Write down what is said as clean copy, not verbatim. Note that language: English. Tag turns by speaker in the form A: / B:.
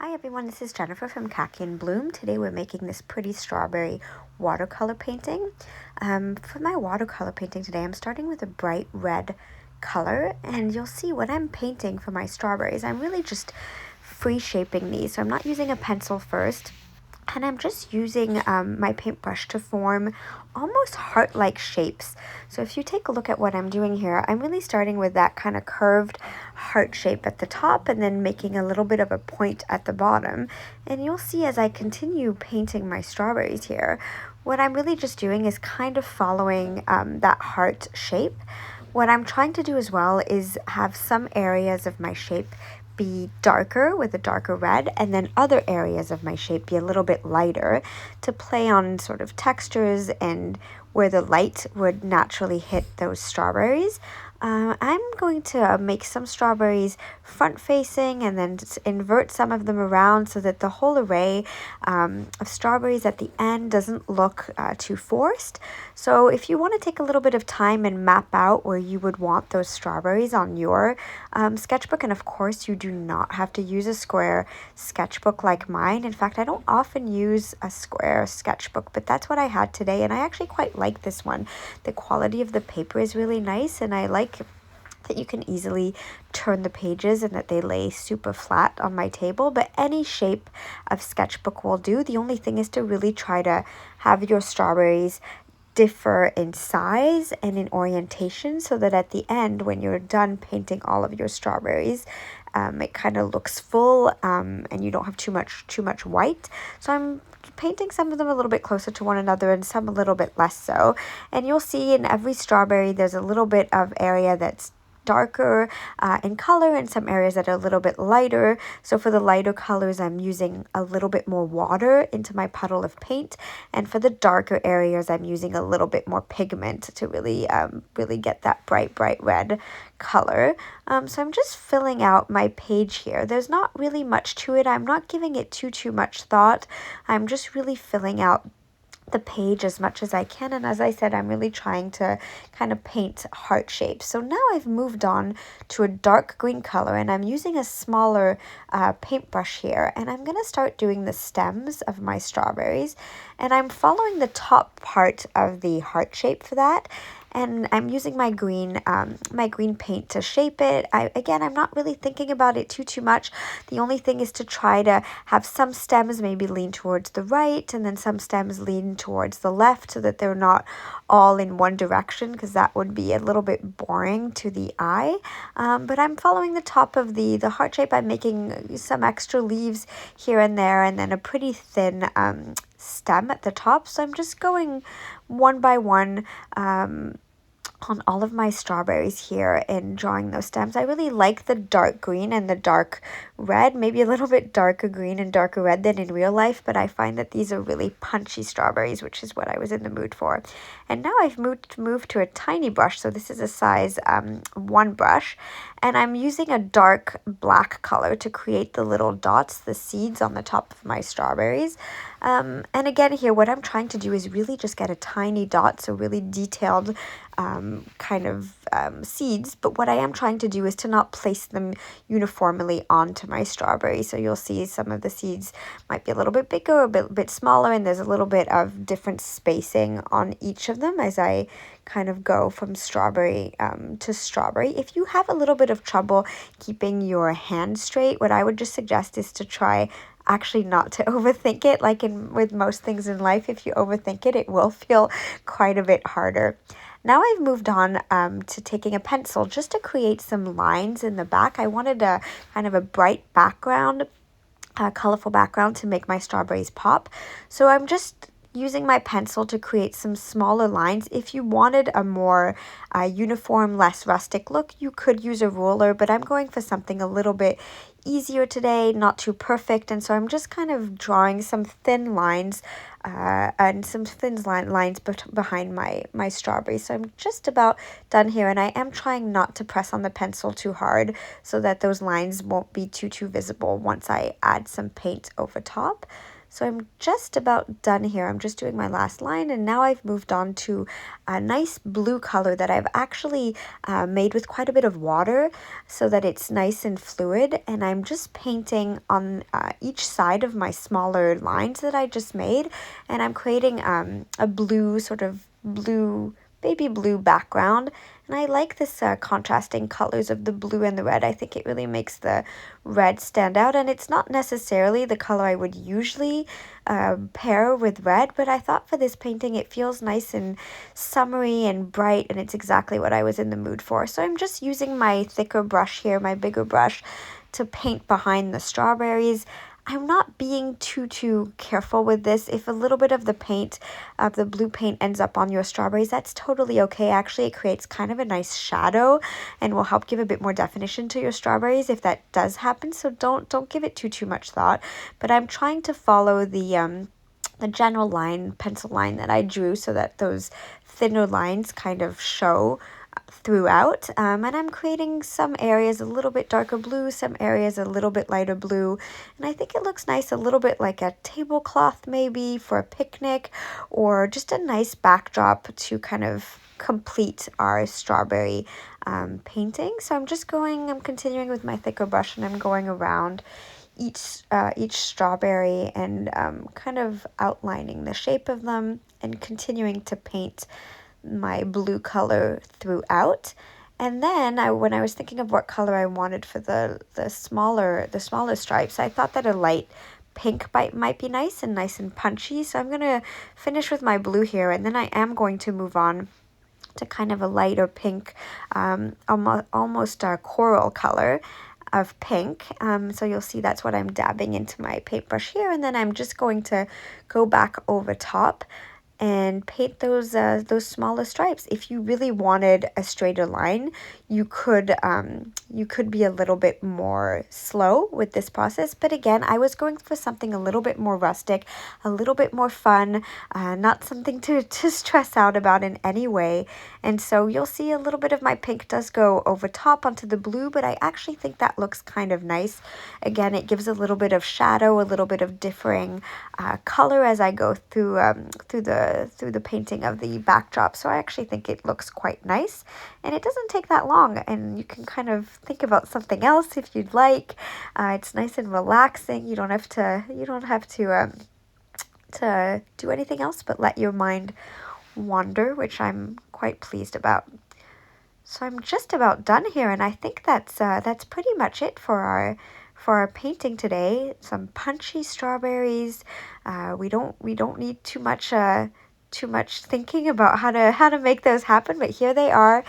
A: Hi everyone, this is Jennifer from Khaki and Bloom. Today we're making this pretty strawberry watercolor painting. For my watercolor painting today, I'm starting with a bright red color, and you'll see when I'm painting for my strawberries, I'm really just free shaping these. So I'm not using a pencil first, and I'm just using my paintbrush to form almost heart-like shapes. So if you take a look at what I'm doing here, I'm really starting with that kind of curved heart shape at the top and then making a little bit of a point at the bottom. And you'll see as I continue painting my strawberries here, what I'm really just doing is kind of following that heart shape. What I'm trying to do as well is have some areas of my shape be darker with a darker red, and then other areas of my shape be a little bit lighter to play on sort of textures and where the light would naturally hit those strawberries. I'm going to make some strawberries front facing and then invert some of them around so that the whole array of strawberries at the end doesn't look too forced. So if you want to take a little bit of time and map out where you would want those strawberries on your sketchbook, and of course you do not have to use a square sketchbook like mine. In fact, I don't often use a square sketchbook, but that's what I had today, and I actually quite like this one. The quality of the paper is really nice, and I like that you can easily turn the pages and that they lay super flat on my table, but any shape of sketchbook will do. The only thing is to really try to have your strawberries differ in size and in orientation so that at the end, when you're done painting all of your strawberries, it kind of looks full and you don't have too much white. So I'm painting some of them a little bit closer to one another and some a little bit less so. And you'll see in every strawberry there's a little bit of area that's darker in color and some areas that are a little bit lighter. So for the lighter colors, I'm using a little bit more water into my puddle of paint, and for the darker areas, I'm using a little bit more pigment to really get that bright red color. So I'm just filling out my page here. There's not really much to it. I'm not giving it too much thought. I'm just really filling out the page as much as I can, and as I said, I'm really trying to kind of paint heart shapes. So now I've moved on to a dark green color, and I'm using a smaller paintbrush here, and I'm gonna start doing the stems of my strawberries, and I'm following the top part of the heart shape for that. And I'm using my green paint to shape it. I'm not really thinking about it too much. The only thing is to try to have some stems maybe lean towards the right and then some stems lean towards the left so that they're not all in one direction, because that would be a little bit boring to the eye. But I'm following the top of the heart shape. I'm making some extra leaves here and there, and then a pretty thin stem at the top. So I'm just going one by one on all of my strawberries here and drawing those stems. I really like the dark green and the dark red, maybe a little bit darker green and darker red than in real life, but I find that these are really punchy strawberries, which is what I was in the mood for. And now I've moved to a tiny brush, so this is a size 1 brush, and I'm using a dark black color to create the little dots, the seeds on the top of my strawberries. And again here, what I'm trying to do is really just get a tiny dot, so really detailed kind of seeds, but what I am trying to do is to not place them uniformly onto my strawberry. So you'll see some of the seeds might be a little bit bigger or a bit smaller, and there's a little bit of different spacing on each of them as I kind of go from strawberry to strawberry. If you have a little bit of trouble keeping your hand straight, what I would just suggest is to try actually not to overthink it. Like with most things in life, if you overthink it, it will feel quite a bit harder. Now I've moved on to taking a pencil just to create some lines in the back. I wanted a kind of a bright background, colorful background to make my strawberries pop. So I'm just using my pencil to create some smaller lines. If you wanted a more uniform, less rustic look, you could use a ruler, but I'm going for something a little bit easier today, not too perfect, and so I'm just kind of drawing some thin lines and some lines behind my strawberries. So I'm just about done here, and I am trying not to press on the pencil too hard so that those lines won't be too visible once I add some paint over top. So I'm just about done here. I'm just doing my last line, and now I've moved on to a nice blue color that I've actually made with quite a bit of water so that it's nice and fluid. And I'm just painting on each side of my smaller lines that I just made, and I'm creating a blue, sort of blue, baby blue background. And I like this contrasting colors of the blue and the red. I think it really makes the red stand out, and it's not necessarily the color I would usually pair with red, but I thought for this painting it feels nice and summery and bright, and it's exactly what I was in the mood for. So I'm just using my thicker brush here, my bigger brush, to paint behind the strawberries. I'm not being too careful with this. If a little bit of the paint, of the blue paint, ends up on your strawberries, that's totally okay. Actually, it creates kind of a nice shadow and will help give a bit more definition to your strawberries if that does happen. So don't give it too much thought. But I'm trying to follow the general line, pencil line that I drew, so that those thinner lines kind of show throughout, and I'm creating some areas a little bit darker blue, some areas a little bit lighter blue, and I think it looks nice, a little bit like a tablecloth maybe for a picnic, or just a nice backdrop to kind of complete our strawberry painting. So I'm continuing with my thicker brush, and I'm going around each strawberry and kind of outlining the shape of them and continuing to paint my blue color throughout. And then when I was thinking of what color I wanted for the smaller stripes, I thought that a light pink might be nice and punchy. So I'm going to finish with my blue here, and then I am going to move on to kind of a lighter pink, almost a coral color of pink. So you'll see that's what I'm dabbing into my paintbrush here, and then I'm just going to go back over top and paint those smaller stripes. If you really wanted a straighter line, you could be a little bit more slow with this process. But again, I was going for something a little bit more rustic, a little bit more fun, not something to stress out about in any way. And so you'll see a little bit of my pink does go over top onto the blue, but I actually think that looks kind of nice. Again, it gives a little bit of shadow, a little bit of differing color as I go through the painting of the backdrop. So I actually think it looks quite nice, and it doesn't take that long, and you can kind of think about something else if you'd like. It's nice and relaxing. You don't have to do anything else but let your mind wander, which I'm quite pleased about. So I'm just about done here, and I think that's pretty much it for our painting today. Some punchy strawberries. We don't need too much thinking about how to make those happen, but here they are.